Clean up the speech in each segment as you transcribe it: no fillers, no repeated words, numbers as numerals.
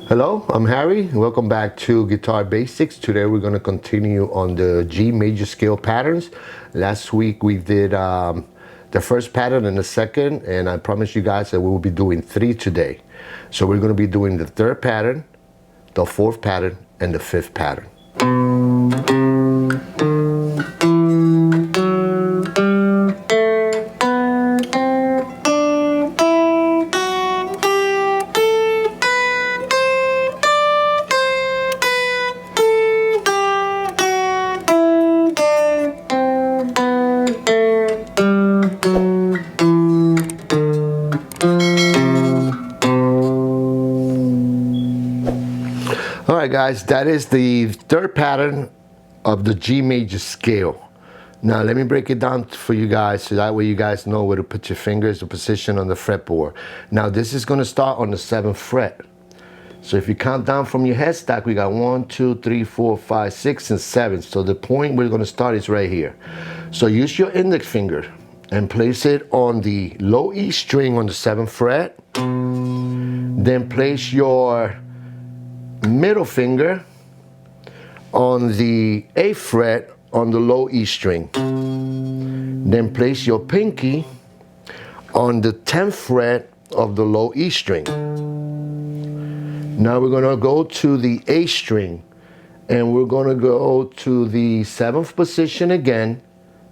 Hello, I'm Harry. Welcome back to Guitar Basics. Today we're going to continue on the G major scale patterns. Last week we did the first pattern and the second, and I promise you guys that we will be doing 3 today. So we're going to be doing the 3rd pattern, the 4th pattern, and the 5th pattern. Alright guys, that is the 3rd pattern of the G major scale. Now let me break it down for you guys so that way you guys know where to put your fingers, the position on the fretboard. Now this is going to start on the 7th fret. So if you count down from your headstock, we got 1, 2, 3, 4, 5, 6, and 7. So the point we're going to start is right here. So use your index finger and place it on the low E string on the 7th fret. Then place your middle finger on the 8th fret on the low E string. Then place your pinky on the 10th fret of the low E string. Now we're going to go to the A string and we're going to go to the 7th position again,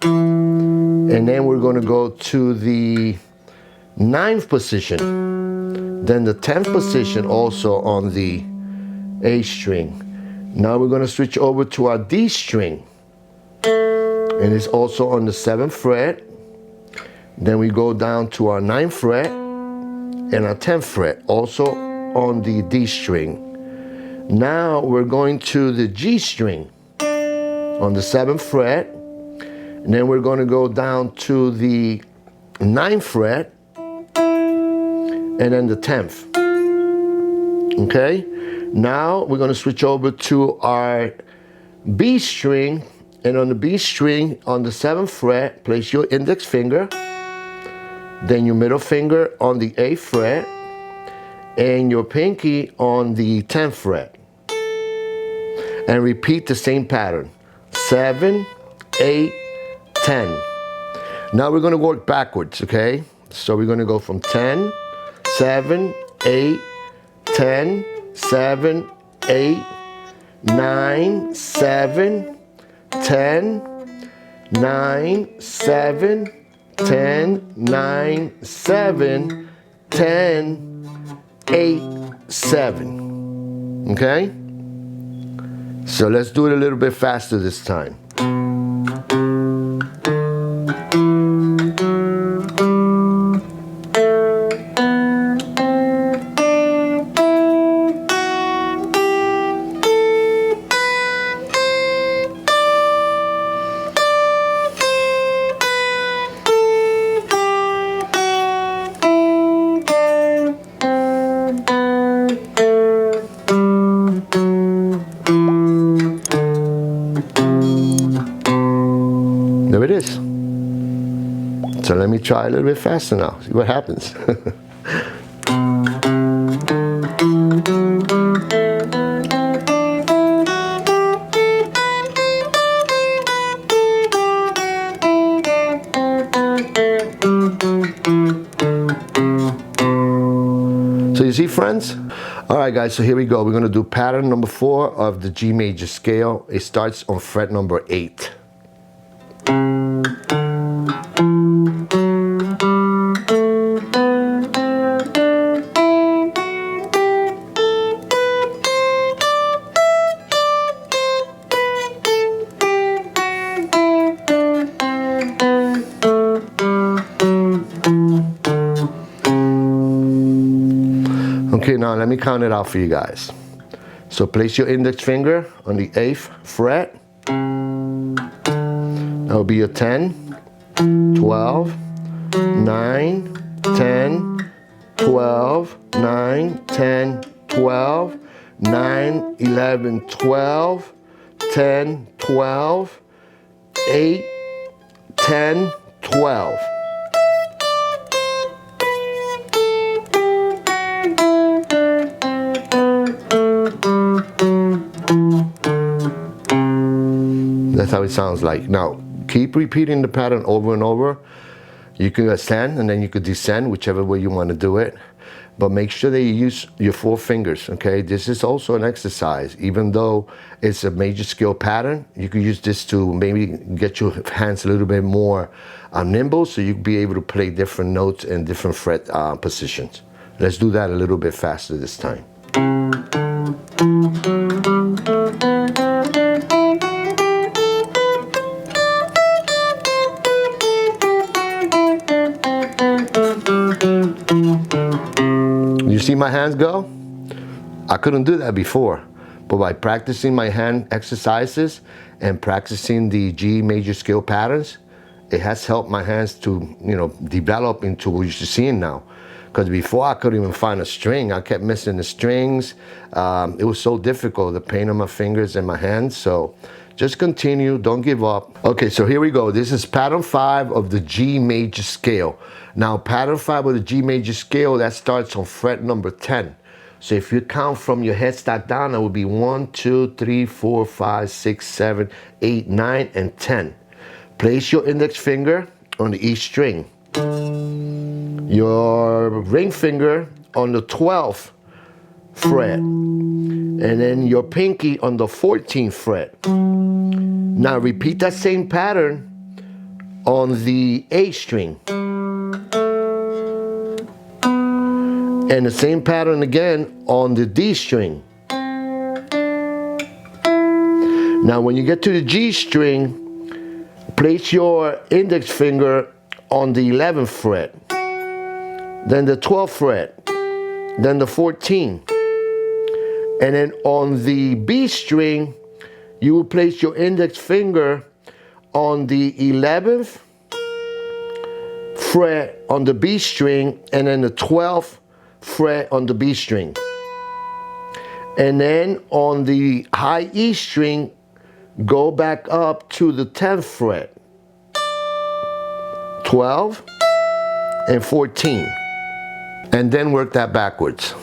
and then we're going to go to the 9th position, then the 10th position also on the A string. Now we're going to switch over to our D string, and it's also on the 7th fret. Then we go down to our 9th fret and our 10th fret, also on the D string. Now we're going to the G string on the 7th fret, and then we're going to go down to the 9th fret and then the 10th. Okay? Now we're going to switch over to our B string, and on the B string on the 7th fret, place your index finger, then your middle finger on the 8th fret, and your pinky on the 10th fret. And repeat the same pattern. 7, 8, 10. Now we're going to work backwards, okay? So we're going to go from 10, 7, 8, 10, 7, 8, 9, 7, 10, 9, 7, 10, 9, 7, 10, 8, 7. Okay? So let's do it a little bit faster this time. There it is. So let me try a little bit faster now, see what happens. So you see, friends? All right, guys, so here we go. We're going to do pattern number 4 of the G major scale. It starts on fret number 8. Okay, now let me count it out for you guys. So place your index finger on the 8th fret. That will be your 10, 12, 9, 10, 12, 9, 10, 12, 9, 11, 12, 10, 12, 8, 10, 12. That's how it sounds like. Now, keep repeating the pattern over and over. You can ascend and then you could descend, whichever way you want to do it. But make sure that you use your 4 fingers, okay? This is also an exercise. Even though it's a major scale pattern, you can use this to maybe get your hands a little bit more nimble, so you can be able to play different notes and different fret positions. Let's do that a little bit faster this time. You see my hands go? I couldn't do that before, but by practicing my hand exercises and practicing the G major scale patterns, it has helped my hands to, develop into what you're seeing now. Because before I couldn't even find a string. I kept missing the strings. It was so difficult, the pain on my fingers and my hands. So just continue, don't give up. Okay, so here we go. This is pattern 5 of the G major scale. Now, pattern 5 of the G major scale, that starts on fret number 10. So if you count from your headstock down, it would be 1, 2, 3, 4, 5, 6, 7, 8, 9, and 10. Place your index finger on the E string. Your ring finger on the 12th fret. And then your pinky on the 14th fret. Now repeat that same pattern on the A string. And the same pattern again on the D string. Now when you get to the G string, place your index finger on the 11th fret, then the 12th fret, then the 14th. And then on the B string, you will place your index finger on the 11th fret on the B string, and then the 12th fret on the B string. And then on the high E string, go back up to the 10th fret, 12 and 14, and then work that backwards.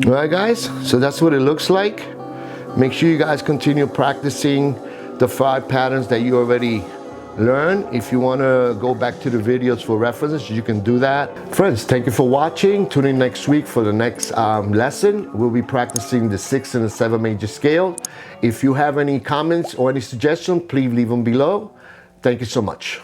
Alright guys, so that's what it looks like. Make sure you guys continue practicing the 5 patterns that you already learned. If you want to go back to the videos for references, you can do that. Friends, thank you for watching. Tune in next week for the next lesson. We'll be practicing the 6 and the 7 major scale. If you have any comments or any suggestions, please leave them below. Thank you so much.